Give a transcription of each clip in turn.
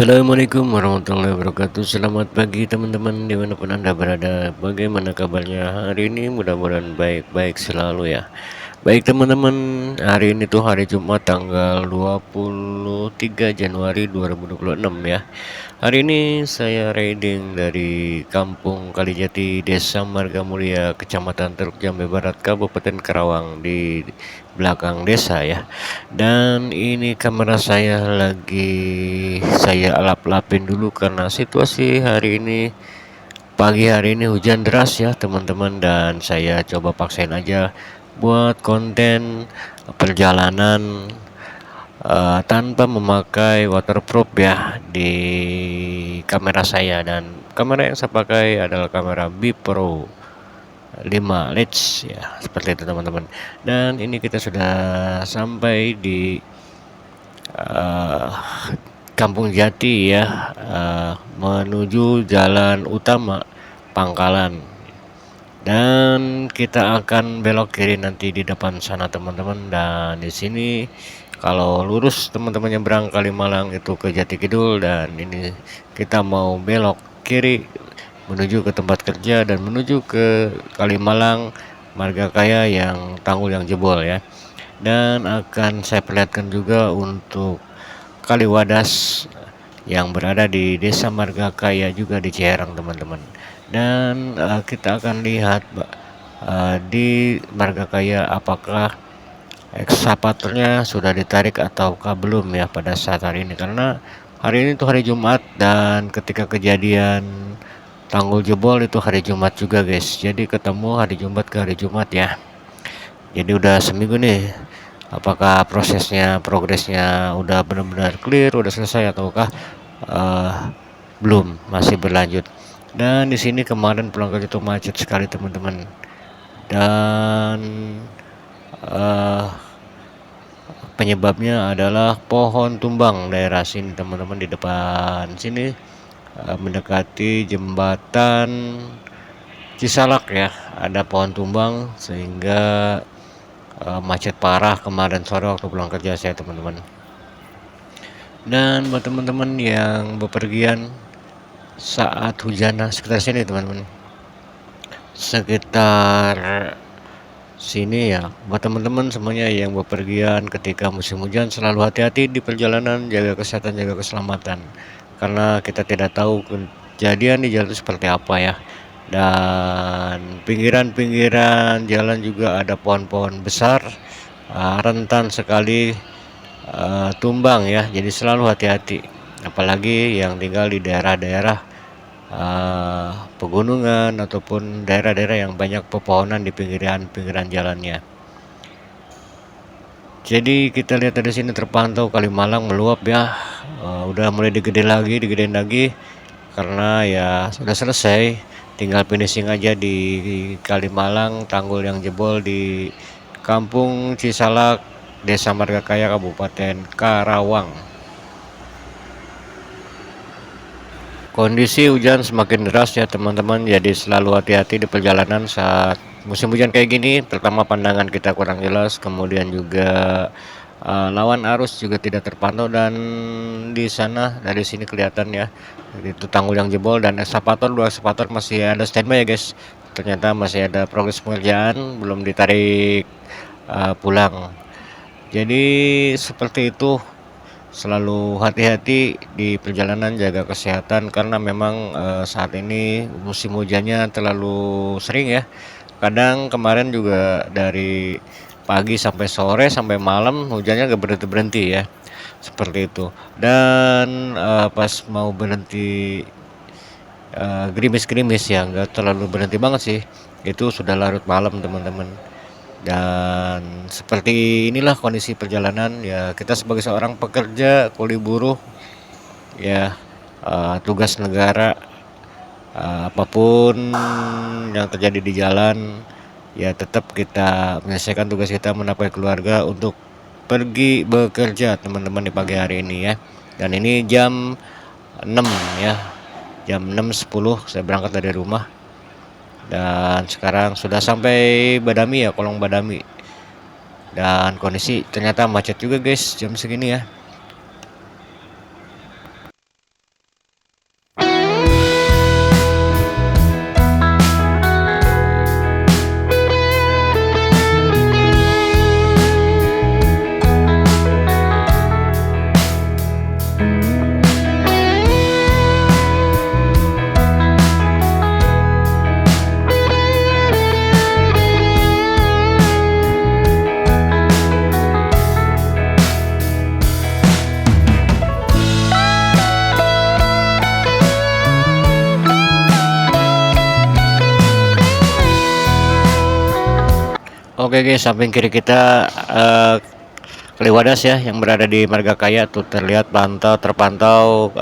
Assalamualaikum warahmatullahi wabarakatuh. Selamat pagi teman-teman dimanapun Anda berada. Bagaimana kabarnya hari ini? Mudah-mudahan baik-baik selalu ya. Baik teman-teman, hari ini tuh hari Jumat tanggal 23 Januari 2026 ya. Hari ini saya riding dari Kampung Kalijati, Desa Marga Mulia, Kecamatan Teluk Jambe Barat, Kabupaten Karawang di belakang desa ya. Dan ini kamera saya lagi saya lap-lapin dulu karena situasi hari ini pagi hari ini hujan deras ya teman-teman, dan saya coba paksain aja buat konten perjalanan tanpa memakai waterproof ya di kamera saya. Dan kamera yang saya pakai adalah kamera B Pro 5 Leds ya, seperti itu teman-teman. Dan ini kita sudah sampai di uh, Kampung Jati ya, menuju jalan utama Pangkalan, dan kita akan belok kiri nanti di depan sana teman-teman. Dan di sini kalau lurus teman-teman nyebrang Kalimalang itu ke Jati Kidul, dan ini kita mau belok kiri menuju ke tempat kerja dan menuju ke Kalimalang Marga Kaya yang tanggul yang jebol ya. Dan akan saya perlihatkan juga untuk Kali Wadas yang berada di Desa Marga Kaya juga di Ciherang teman-teman. Dan kita akan lihat di Marga Kaya apakah ekskavatornya sudah ditarik ataukah belum ya pada saat hari ini, karena hari ini tuh hari Jumat dan ketika kejadian tanggul jebol itu hari Jumat juga guys. Jadi ketemu hari Jumat ke hari Jumat ya. Jadi udah seminggu nih. Apakah progresnya udah benar-benar clear, udah selesai ataukah belum, masih berlanjut. Dan di sini kemarin pulang kerja itu macet sekali teman-teman. Dan penyebabnya adalah pohon tumbang daerah sini teman-teman, di depan sini mendekati jembatan Cisalak ya, ada pohon tumbang sehingga macet parah kemarin sore waktu pulang kerja saya teman-teman. Dan buat teman-teman yang bepergian saat hujan sekitar sini teman-teman, sekitar sini ya, buat teman-teman semuanya yang bepergian ketika musim hujan selalu hati-hati di perjalanan, jaga kesehatan, jaga keselamatan, karena kita tidak tahu kejadian di jalan itu seperti apa ya. Dan pinggiran-pinggiran jalan juga ada pohon-pohon besar, rentan sekali tumbang ya, jadi selalu hati-hati, apalagi yang tinggal di daerah-daerah pegunungan ataupun daerah-daerah yang banyak pepohonan di pinggiran jalannya. Jadi kita lihat dari sini terpantau Kalimalang meluap ya, udah mulai digedein lagi karena ya sudah selesai, tinggal finishing aja di Kalimalang, tanggul yang jebol di Kampung Cisalak, Desa Margakaya, Kabupaten Karawang. Kondisi hujan semakin deras ya teman-teman, jadi selalu hati-hati di perjalanan saat musim hujan kayak gini. Pertama pandangan kita kurang jelas, kemudian juga lawan arus juga tidak terpantau, dan di sana dari sini kelihatan ya itu tanggul yang jebol, dan dua ekskavator masih ada standby ya guys. Ternyata masih ada progres pengerjaan, belum ditarik pulang. Jadi seperti itu, selalu hati-hati di perjalanan, jaga kesehatan, karena memang saat ini musim hujannya terlalu sering ya. Kadang kemarin juga dari pagi sampai sore sampai malam hujannya gak berhenti-berhenti ya, seperti itu. Dan pas mau berhenti gerimis-gerimis ya, nggak terlalu berhenti banget sih, itu sudah larut malam teman-teman. Dan seperti inilah kondisi perjalanan ya, kita sebagai seorang pekerja kuli buruh ya, tugas negara, apapun yang terjadi di jalan ya, tetap kita menyelesaikan tugas kita, menafkahi keluarga untuk pergi bekerja teman-teman di pagi hari ini ya. Dan ini jam 6 ya, jam 6.10 saya berangkat dari rumah, dan sekarang sudah sampai Badami ya, Kolong Badami. Dan kondisi ternyata macet juga guys jam segini ya. Oke guys, samping kiri kita Kali Wadas ya yang berada di Margakaya tuh terlihat terpantau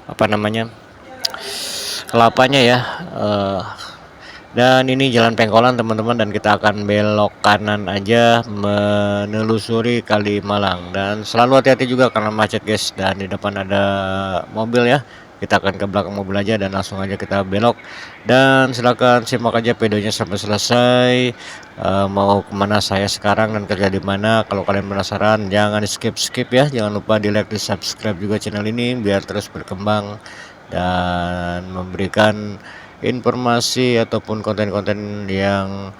apa namanya kelapanya ya. eh, dan ini jalan Pengkolan teman-teman, dan kita akan belok kanan aja menelusuri Kali Malang, dan selalu hati-hati juga karena macet guys, dan di depan ada mobil ya. Kita akan ke belakang mobil aja dan langsung aja kita belok, dan silakan simak aja videonya sampai selesai. Mau kemana saya sekarang dan kerja di mana, kalau kalian penasaran jangan di skip ya, jangan lupa di like, di subscribe juga channel ini biar terus berkembang dan memberikan informasi ataupun konten-konten yang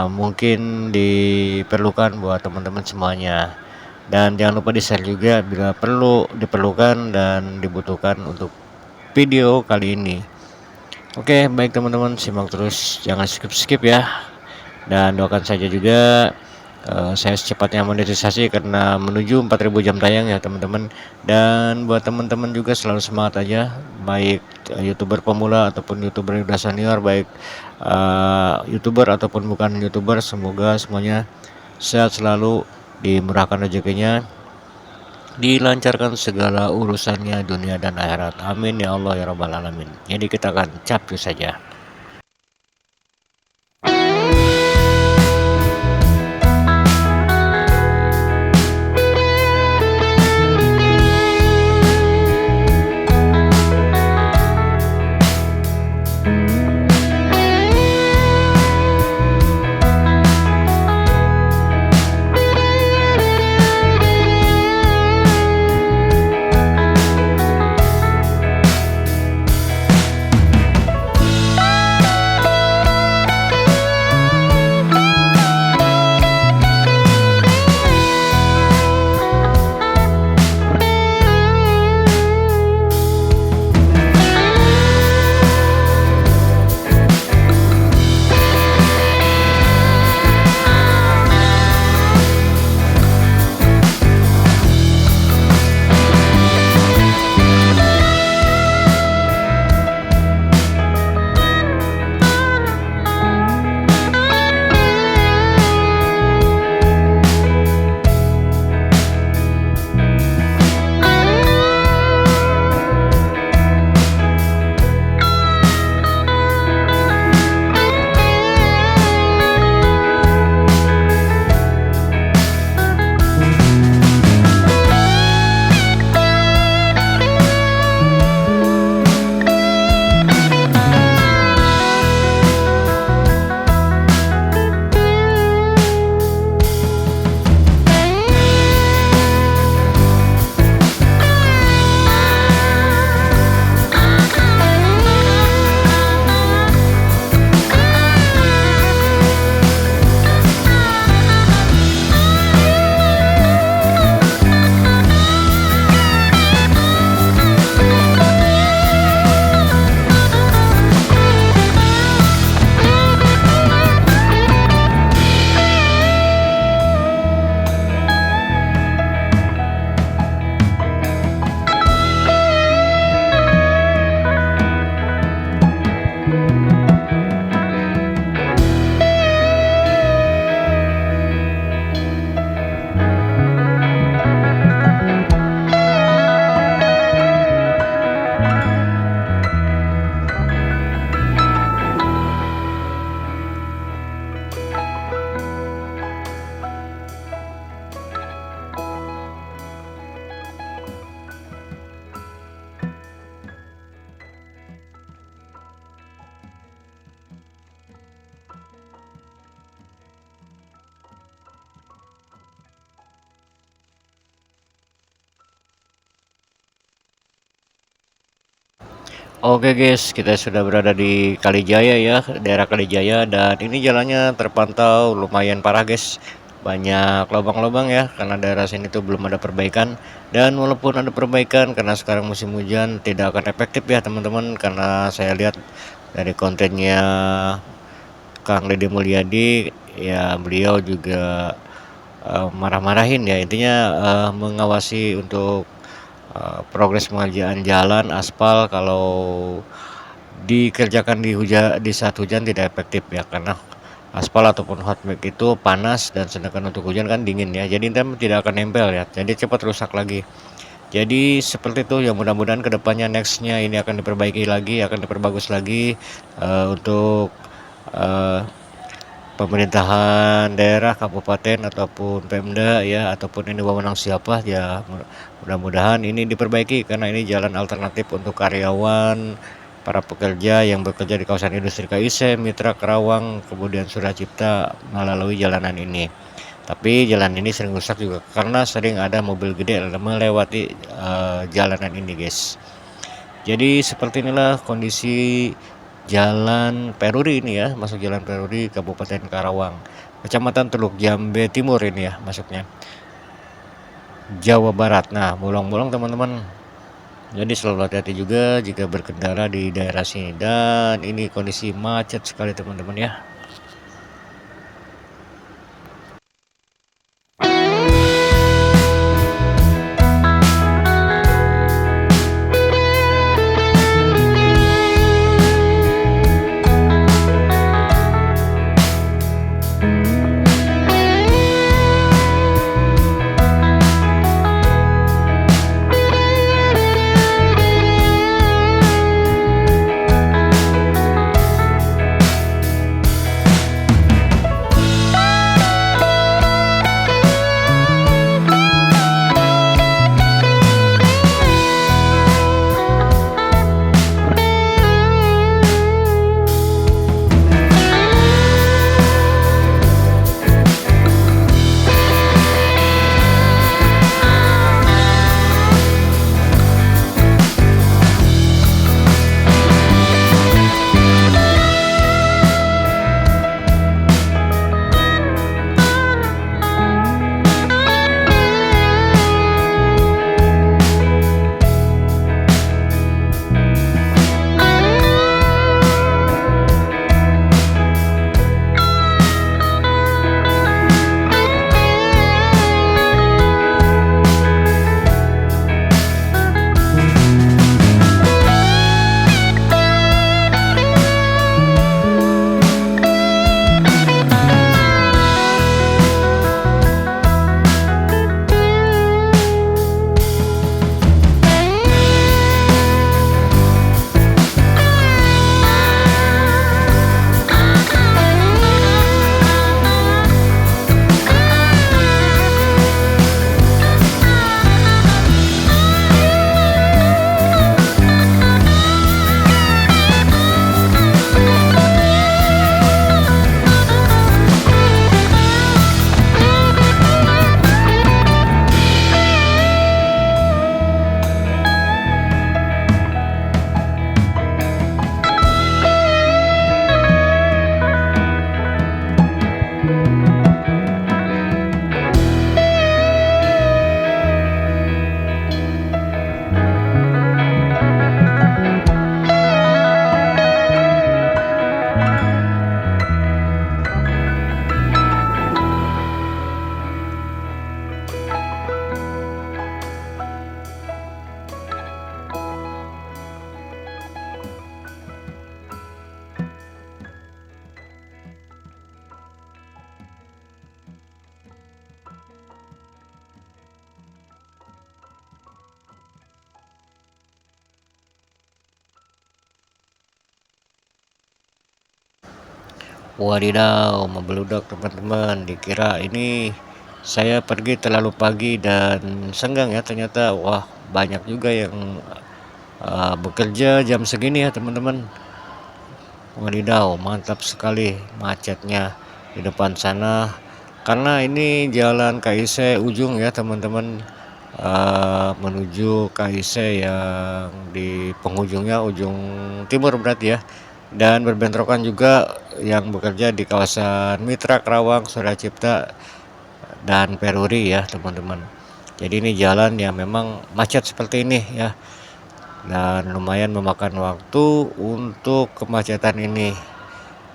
mungkin diperlukan buat teman-teman semuanya. Dan jangan lupa di share juga bila diperlukan dan dibutuhkan untuk video kali ini. Oke, baik teman-teman, simak terus, jangan skip ya. Dan doakan saja juga saya secepatnya monetisasi karena menuju 4000 jam tayang ya teman-teman. Dan buat teman-teman juga selalu semangat aja, baik youtuber pemula ataupun youtuber yang udah senior, baik youtuber ataupun bukan youtuber, semoga semuanya sehat selalu, dimurahkan rezekinya, dilancarkan segala urusannya dunia dan akhirat, amin ya Allah ya rabbal alamin. Jadi kita akan capcus saja. Oke guys, kita sudah berada di Kalijaya ya, daerah Kalijaya, dan ini jalannya terpantau lumayan parah guys. Banyak lubang-lubang ya, karena daerah sini tuh belum ada perbaikan. Dan walaupun ada perbaikan, karena sekarang musim hujan tidak akan efektif ya teman-teman, karena saya lihat dari kontennya Kang Deddy Mulyadi ya, beliau juga marah-marahin ya, intinya mengawasi untuk progres pengerjaan jalan aspal kalau dikerjakan di saat hujan tidak efektif ya, karena aspal ataupun hot mix itu panas, dan sedangkan untuk hujan kan dingin ya, jadi tidak akan nempel ya, jadi cepat rusak lagi. Jadi seperti itu ya, mudah-mudahan kedepannya nextnya ini akan diperbaiki lagi, akan diperbagus lagi untuk pemerintahan daerah, kabupaten ataupun Pemda ya, ataupun ini wewenang siapa ya, mudah-mudahan ini diperbaiki, karena ini jalan alternatif untuk karyawan, para pekerja yang bekerja di kawasan industri KIC, Mitra Karawang, kemudian Suracipta melalui jalanan ini. Tapi jalan ini sering rusak juga karena sering ada mobil gede melewati jalanan ini, guys. Jadi seperti inilah kondisi Jalan Peruri ini ya, masuk Jalan Peruri Kabupaten Karawang, Kecamatan Teluk Jambe Timur ini ya masuknya, Jawa Barat. Nah, bolong-bolong teman-teman. Jadi selalu hati-hati juga jika berkendara di daerah sini, dan ini kondisi macet sekali teman-teman ya. Wadidaw, membeludak teman-teman. Dikira ini saya pergi terlalu pagi dan senggang ya, ternyata wah banyak juga yang bekerja jam segini ya teman-teman. Wadidaw, mantap sekali macetnya di depan sana, karena ini jalan KIC ujung ya teman-teman, menuju KIC yang di penghujungnya ujung timur berarti ya, dan berbentrokan juga yang bekerja di kawasan Mitra Karawang, Suracipta, dan Peruri ya teman-teman. Jadi ini jalan yang memang macet seperti ini ya, dan lumayan memakan waktu untuk kemacetan ini.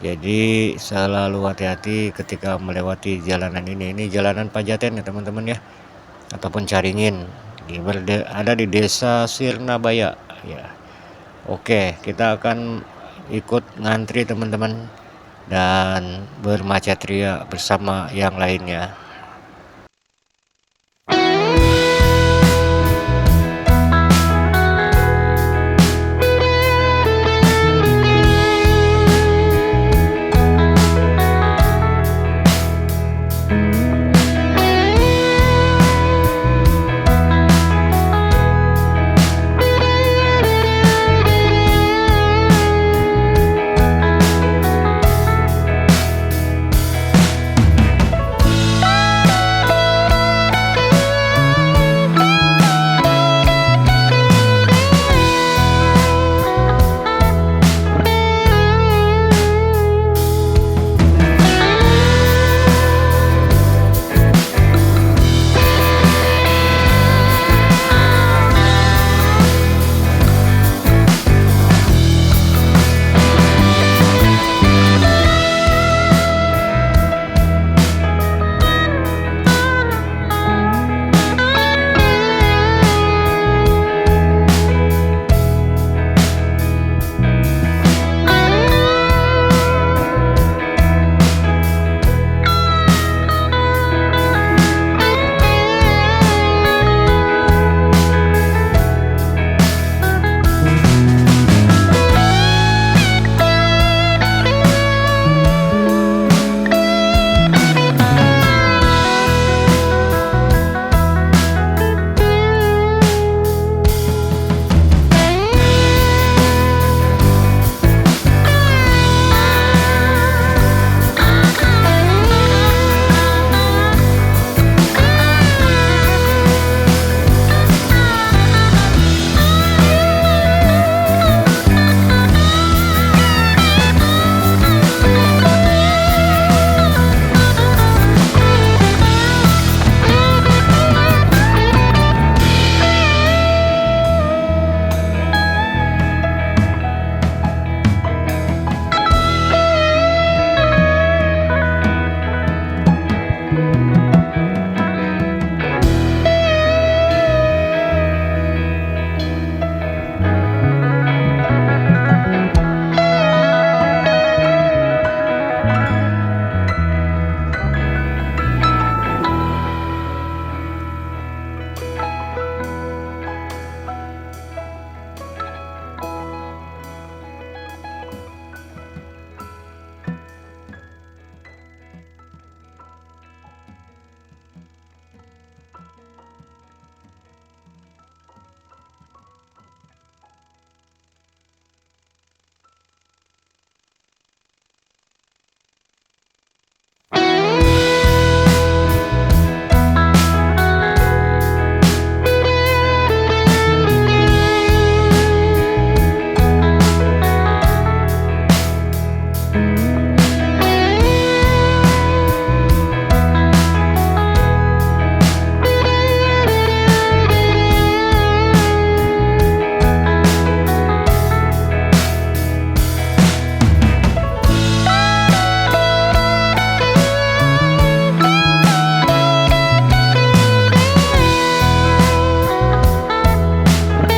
Jadi selalu hati-hati ketika melewati jalanan ini. Ini jalanan Pajaten ya teman-teman ya, ataupun Caringin. Ada di Desa Sirnabaya ya. Oke, kita akan ikut ngantri teman-teman dan bermacet ria bersama yang lainnya.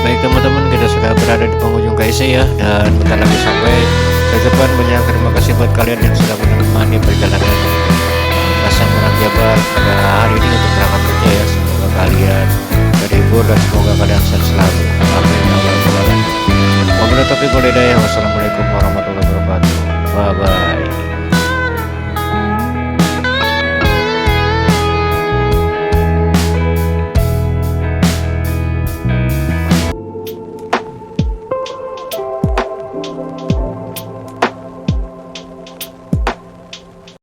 Baik teman-teman, kita sudah berada di penghujung KIC ya, dan bentar lagi sampai. Saya ucapkan banyak terima kasih buat kalian yang sudah menemani perjalanan Pasaman Jabar pada hari ini untuk berangkat kerja ya. Semoga kalian terhibur dan semoga kalian sehat selalu. Amin ya rabbal alamin. Wabillahi taufiq wal hidayah. Wassalamualaikum warahmatullahi wabarakatuh. Bye bye.